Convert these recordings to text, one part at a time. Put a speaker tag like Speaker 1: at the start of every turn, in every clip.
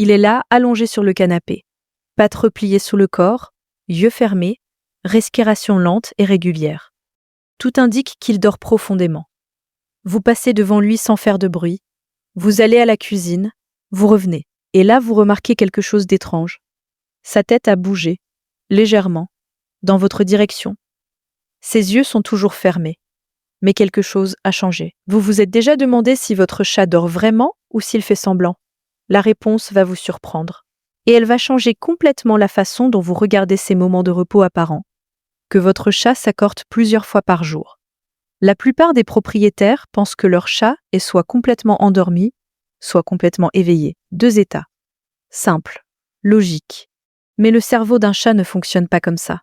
Speaker 1: Il est là, allongé sur le canapé. Pattes repliées sous le corps, yeux fermés, respiration lente et régulière. Tout indique qu'il dort profondément. Vous passez devant lui sans faire de bruit. Vous allez à la cuisine, vous revenez. Et là, vous remarquez quelque chose d'étrange. Sa tête a bougé, légèrement, dans votre direction. Ses yeux sont toujours fermés. Mais quelque chose a changé. Vous vous êtes déjà demandé si votre chat dort vraiment ou s'il fait semblant. La réponse va vous surprendre. Et elle va changer complètement la façon dont vous regardez ces moments de repos apparents, que votre chat s'accorde plusieurs fois par jour. La plupart des propriétaires pensent que leur chat est soit complètement endormi, soit complètement éveillé. 2 états. Simple, logique. Mais le cerveau d'un chat ne fonctionne pas comme ça.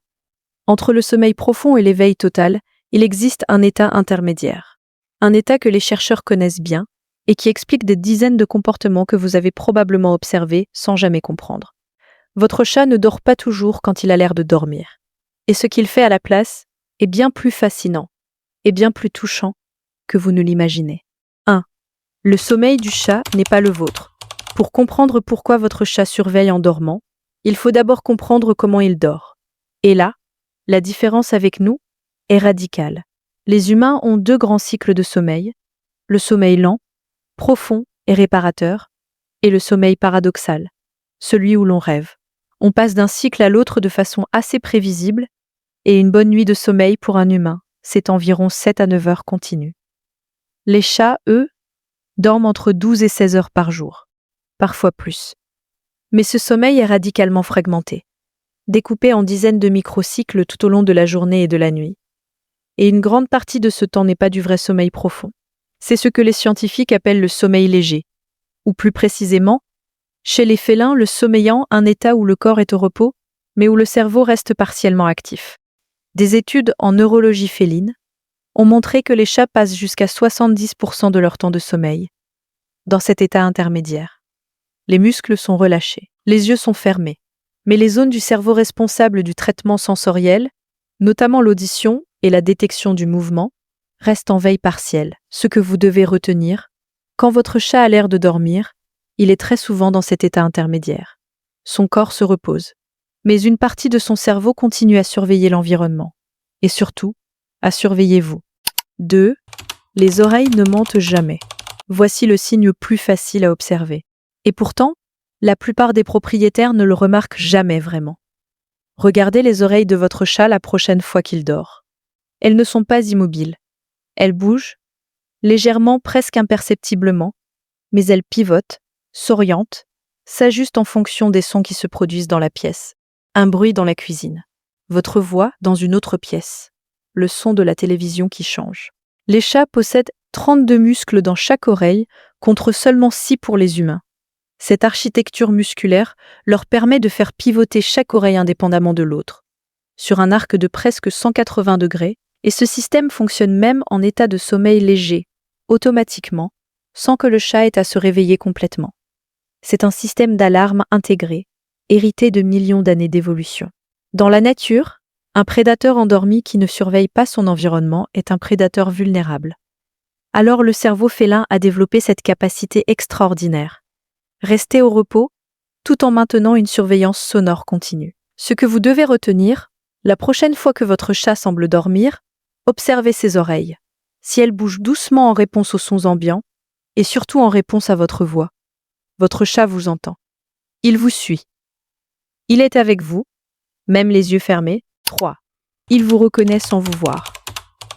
Speaker 1: Entre le sommeil profond et l'éveil total, il existe un état intermédiaire. Un état que les chercheurs connaissent bien et qui explique des dizaines de comportements que vous avez probablement observés sans jamais comprendre. Votre chat ne dort pas toujours quand il a l'air de dormir. Et ce qu'il fait à la place est bien plus fascinant et bien plus touchant que vous ne l'imaginez. 1. Le sommeil du chat n'est pas le vôtre. Pour comprendre pourquoi votre chat surveille en dormant, il faut d'abord comprendre comment il dort. Et là, la différence avec nous est radicale. Les humains ont 2 grands cycles de sommeil, le sommeil lent, profond et réparateur, et le sommeil paradoxal, celui où l'on rêve. On passe d'un cycle à l'autre de façon assez prévisible, et une bonne nuit de sommeil pour un humain, c'est environ 7 à 9 heures continues. Les chats, eux, dorment entre 12 et 16 heures par jour, parfois plus. Mais ce sommeil est radicalement fragmenté, découpé en dizaines de microcycles tout au long de la journée et de la nuit. Et une grande partie de ce temps n'est pas du vrai sommeil profond. C'est ce que les scientifiques appellent le sommeil léger, ou plus précisément, chez les félins, le sommeillant, un état où le corps est au repos, mais où le cerveau reste partiellement actif. Des études en neurologie féline ont montré que les chats passent jusqu'à 70% de leur temps de sommeil dans cet état intermédiaire. Les muscles sont relâchés, les yeux sont fermés, mais les zones du cerveau responsables du traitement sensoriel, notamment l'audition et la détection du mouvement, restent en veille partielle. Ce que vous devez retenir, quand votre chat a l'air de dormir, il est très souvent dans cet état intermédiaire. Son corps se repose, mais une partie de son cerveau continue à surveiller l'environnement, et surtout, à surveiller vous. 2. Les oreilles ne mentent jamais. Voici le signe plus facile à observer. Et pourtant, la plupart des propriétaires ne le remarquent jamais vraiment. Regardez les oreilles de votre chat la prochaine fois qu'il dort. Elles ne sont pas immobiles. Elles bougent, légèrement, presque imperceptiblement, mais elles pivotent, s'orientent, s'ajustent en fonction des sons qui se produisent dans la pièce. Un bruit dans la cuisine, votre voix dans une autre pièce, le son de la télévision qui change. Les chats possèdent 32 muscles dans chaque oreille contre seulement 6 pour les humains. Cette architecture musculaire leur permet de faire pivoter chaque oreille indépendamment de l'autre, sur un arc de presque 180 degrés, et ce système fonctionne même en état de sommeil léger, automatiquement, sans que le chat ait à se réveiller complètement. C'est un système d'alarme intégré, hérité de millions d'années d'évolution. Dans la nature, un prédateur endormi qui ne surveille pas son environnement est un prédateur vulnérable. Alors le cerveau félin a développé cette capacité extraordinaire. Rester au repos, tout en maintenant une surveillance sonore continue. Ce que vous devez retenir, la prochaine fois que votre chat semble dormir, observez ses oreilles. Si elles bougent doucement en réponse aux sons ambiants, et surtout en réponse à votre voix, votre chat vous entend. Il vous suit. Il est avec vous, même les yeux fermés. 3. Il vous reconnaît sans vous voir.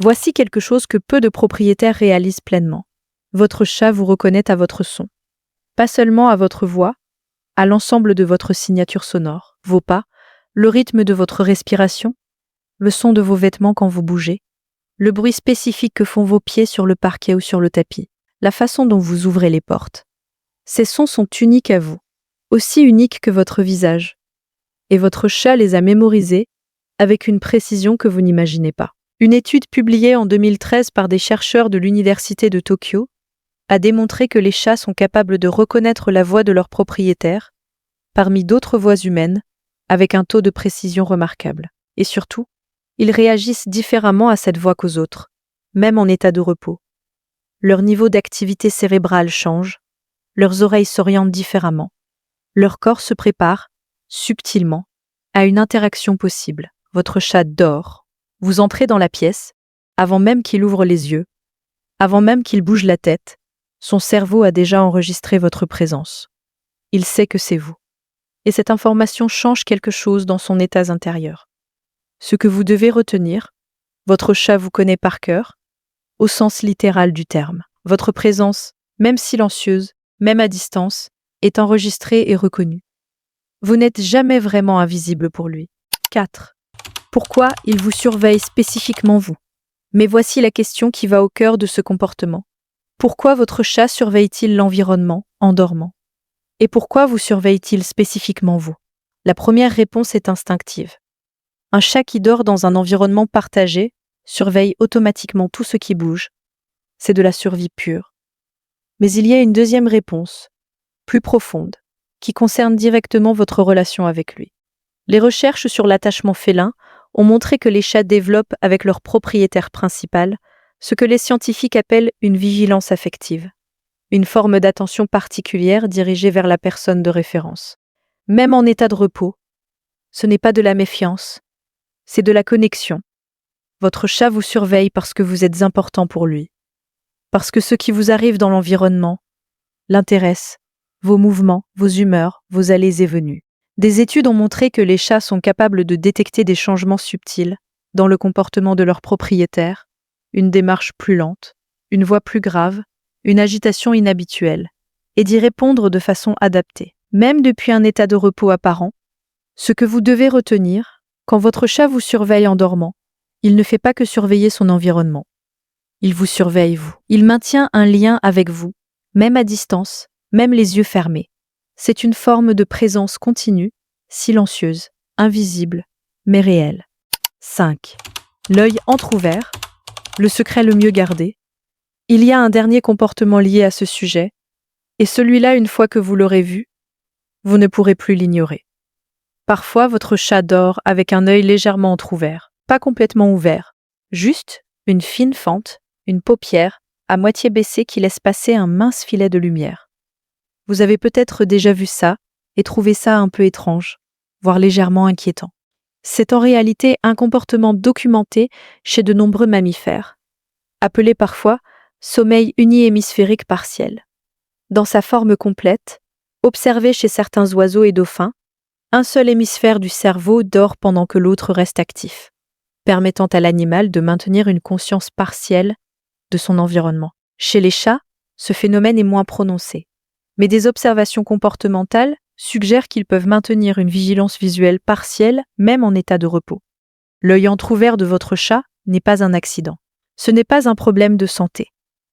Speaker 1: Voici quelque chose que peu de propriétaires réalisent pleinement. Votre chat vous reconnaît à votre son. Pas seulement à votre voix, à l'ensemble de votre signature sonore, vos pas, le rythme de votre respiration, le son de vos vêtements quand vous bougez, le bruit spécifique que font vos pieds sur le parquet ou sur le tapis, la façon dont vous ouvrez les portes. Ces sons sont uniques à vous, aussi uniques que votre visage. Et votre chat les a mémorisés avec une précision que vous n'imaginez pas. Une étude publiée en 2013 par des chercheurs de l'Université de Tokyo a démontré que les chats sont capables de reconnaître la voix de leur propriétaire, parmi d'autres voix humaines, avec un taux de précision remarquable. Et surtout, ils réagissent différemment à cette voix qu'aux autres, même en état de repos. Leur niveau d'activité cérébrale change, leurs oreilles s'orientent différemment. Leur corps se prépare, subtilement, à une interaction possible. Votre chat dort. Vous entrez dans la pièce, avant même qu'il ouvre les yeux, avant même qu'il bouge la tête, son cerveau a déjà enregistré votre présence. Il sait que c'est vous. Et cette information change quelque chose dans son état intérieur. Ce que vous devez retenir, votre chat vous connaît par cœur, au sens littéral du terme. Votre présence, même silencieuse, même à distance, est enregistrée et reconnue. Vous n'êtes jamais vraiment invisible pour lui. 4. Pourquoi il vous surveille spécifiquement vous? Mais voici la question qui va au cœur de ce comportement. Pourquoi votre chat surveille-t-il l'environnement en dormant? Et pourquoi vous surveille-t-il spécifiquement vous? La première réponse est instinctive. Un chat qui dort dans un environnement partagé surveille automatiquement tout ce qui bouge. C'est de la survie pure. Mais il y a une deuxième réponse, plus profonde, qui concerne directement votre relation avec lui. Les recherches sur l'attachement félin ont montré que les chats développent avec leur propriétaire principal ce que les scientifiques appellent une vigilance affective, une forme d'attention particulière dirigée vers la personne de référence. Même en état de repos, ce n'est pas de la méfiance, c'est de la connexion. Votre chat vous surveille parce que vous êtes important pour lui, parce que ce qui vous arrive dans l'environnement l'intéresse, vos mouvements, vos humeurs, vos allées et venues. Des études ont montré que les chats sont capables de détecter des changements subtils dans le comportement de leur propriétaire, une démarche plus lente, une voix plus grave, une agitation inhabituelle, et d'y répondre de façon adaptée. Même depuis un état de repos apparent, ce que vous devez retenir, quand votre chat vous surveille en dormant, il ne fait pas que surveiller son environnement. Il vous surveille vous. Il maintient un lien avec vous, même à distance, même les yeux fermés. C'est une forme de présence continue, silencieuse, invisible, mais réelle. 5. L'œil entrouvert, le secret le mieux gardé. Il y a un dernier comportement lié à ce sujet, et celui-là, une fois que vous l'aurez vu, vous ne pourrez plus l'ignorer. Parfois, votre chat dort avec un œil légèrement entrouvert, pas complètement ouvert, juste une fine fente, une paupière, à moitié baissée qui laisse passer un mince filet de lumière. Vous avez peut-être déjà vu ça et trouvé ça un peu étrange, voire légèrement inquiétant. C'est en réalité un comportement documenté chez de nombreux mammifères, appelé parfois sommeil unihémisphérique partiel. Dans sa forme complète, observé chez certains oiseaux et dauphins, un seul hémisphère du cerveau dort pendant que l'autre reste actif, permettant à l'animal de maintenir une conscience partielle de son environnement. Chez les chats, ce phénomène est moins prononcé, mais des observations comportementales suggèrent qu'ils peuvent maintenir une vigilance visuelle partielle même en état de repos. L'œil entrouvert de votre chat n'est pas un accident. Ce n'est pas un problème de santé.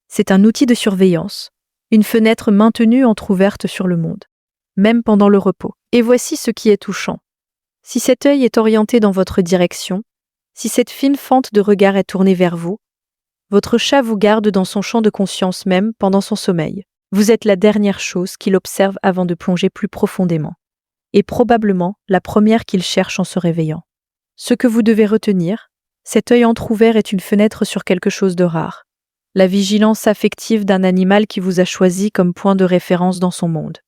Speaker 1: C'est un outil de surveillance, une fenêtre maintenue entrouverte sur le monde, même pendant le repos. Et voici ce qui est touchant. Si cet œil est orienté dans votre direction, si cette fine fente de regard est tournée vers vous, votre chat vous garde dans son champ de conscience même pendant son sommeil. Vous êtes la dernière chose qu'il observe avant de plonger plus profondément, et probablement la première qu'il cherche en se réveillant. Ce que vous devez retenir, cet œil entrouvert est une fenêtre sur quelque chose de rare, la vigilance affective d'un animal qui vous a choisi comme point de référence dans son monde.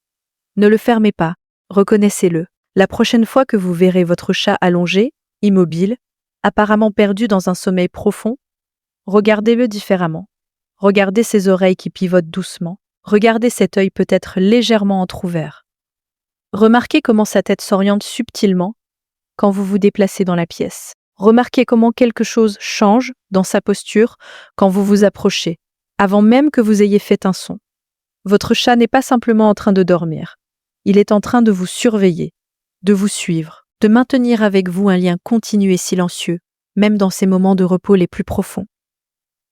Speaker 1: Ne le fermez pas, reconnaissez-le. La prochaine fois que vous verrez votre chat allongé, immobile, apparemment perdu dans un sommeil profond, regardez-le différemment. Regardez ses oreilles qui pivotent doucement. Regardez cet œil peut-être légèrement entrouvert. Remarquez comment sa tête s'oriente subtilement quand vous vous déplacez dans la pièce. Remarquez comment quelque chose change dans sa posture quand vous vous approchez, avant même que vous ayez fait un son. Votre chat n'est pas simplement en train de dormir. Il est en train de vous surveiller, de vous suivre, de maintenir avec vous un lien continu et silencieux, même dans ces moments de repos les plus profonds.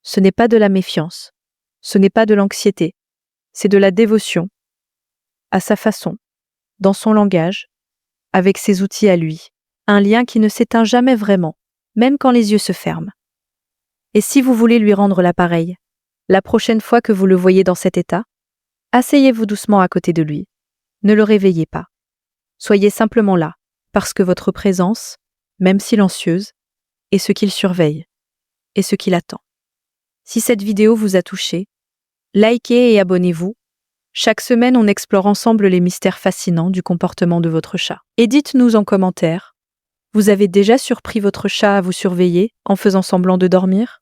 Speaker 1: Ce n'est pas de la méfiance, ce n'est pas de l'anxiété, c'est de la dévotion, à sa façon, dans son langage, avec ses outils à lui, un lien qui ne s'éteint jamais vraiment, même quand les yeux se ferment. Et si vous voulez lui rendre l'appareil, la prochaine fois que vous le voyez dans cet état, asseyez-vous doucement à côté de lui. Ne le réveillez pas. Soyez simplement là, parce que votre présence, même silencieuse, est ce qu'il surveille, et ce qu'il attend. Si cette vidéo vous a touché, likez et abonnez-vous, Chaque semaine, on explore ensemble les mystères fascinants du comportement de votre chat. Et dites-nous en commentaire, vous avez déjà surpris votre chat à vous surveiller en faisant semblant de dormir?